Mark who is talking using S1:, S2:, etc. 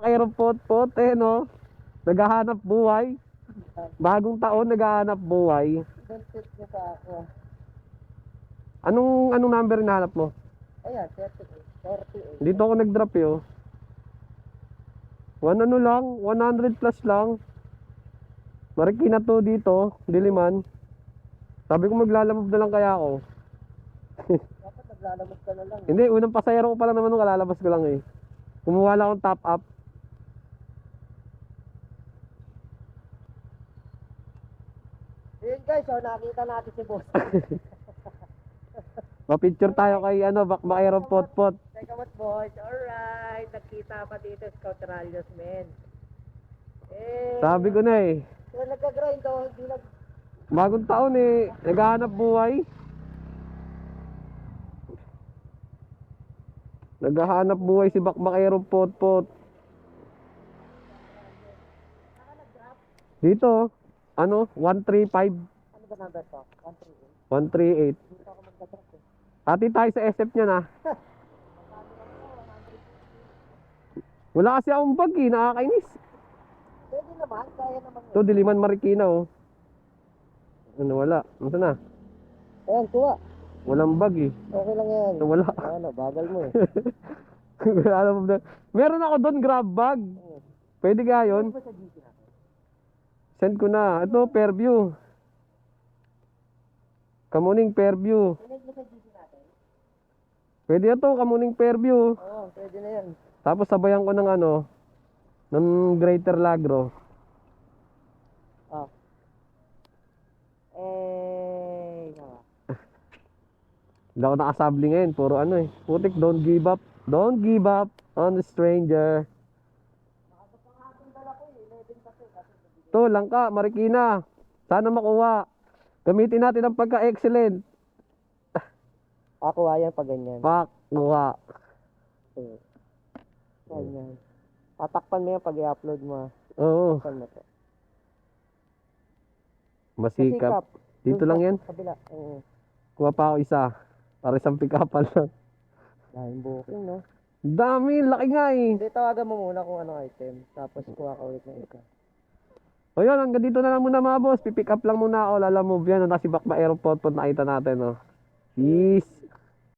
S1: Aeropot-pot no. Naghahanap buhay. Bagong taon naghahanap buhay.
S2: Don't shoot niya sa ako.
S1: Anong number hinahanap mo?
S2: Ayan, 38.
S1: Dito ako nag-drop yo. 100 plus lang. Marikina to dito, Diliman. Sabi ko maglalamove na lang kaya ako.
S2: Dapat naglalabas ka na lang.
S1: Hindi, unang pasayero ko pa lang naman nung kalalabas ko lang eh. Kumuha lang akong top up.
S2: Ayun guys, so nakita natin si boss.
S1: Ma-picture tayo kay Bakbak Aeropot-pot.
S2: Teka what boys, alright. Nagkita pa dito Scout Rallios men.
S1: Sabi ko na eh.
S2: Sila nagka-grind daw, hindi nag...
S1: Bagong taon eh, naghahanap buhay. Naghahanap buhay si Bakbak Aeropot-pot. Dito, 135.
S2: Ano ba number to?
S1: 138.
S2: 138. Dito ako magka-drop eh.
S1: Ati tayo sa SF niya na. Wala kasi akong bag eh, nakakainis.
S2: Pwede naman, kaya naman
S1: Ito, Diliman Marikina oh. Wala. Ano na?
S2: Ayan, kuha.
S1: Walang bag eh.
S2: Okay lang yan.
S1: Ito, wala.
S2: Ano, bagal mo eh.
S1: Meron ako doon, grab bag. Pwede kaya yun?
S2: Ano ba sa GC natin?
S1: Send ko na. Ito, Fairview. Kamuning Fairview.
S2: Pinag mo sa GC natin?
S1: Pwede ito, Kamuning Fairview.
S2: Oo, pwede na yan.
S1: Tapos sabayan ko ng ng Greater Lagro.
S2: Ah. Nawa.
S1: Hindi ako nakasabli ngayon. Puro putik, don't give up. Don't give up on the stranger. Ito, Langka, Marikina. Sana makuha. Gamitin natin ang pagka-excellent.
S2: Ako ayan pag ganyan.
S1: Pak, kuha.
S2: Ganyan. Tatakpan mo yan pag i-upload mo.
S1: Oo,
S2: Takpan mo to.
S1: masikap. Dito
S2: Dun
S1: lang
S2: sa
S1: yan.
S2: Kabila. Oo.
S1: Kuha pa ako isa. Para isang pick-upan lang.
S2: Dahil booking, no?
S1: Dami, laki nga eh.
S2: Hindi, tawagan mo muna kung anong item. Tapos kuha ka ulit ng isa.
S1: O yun, hanggang dito na lang muna mga boss. Pipick up lang muna ako. Lalamove yan. Si Bakbak Aeropot nakita natin. Peace.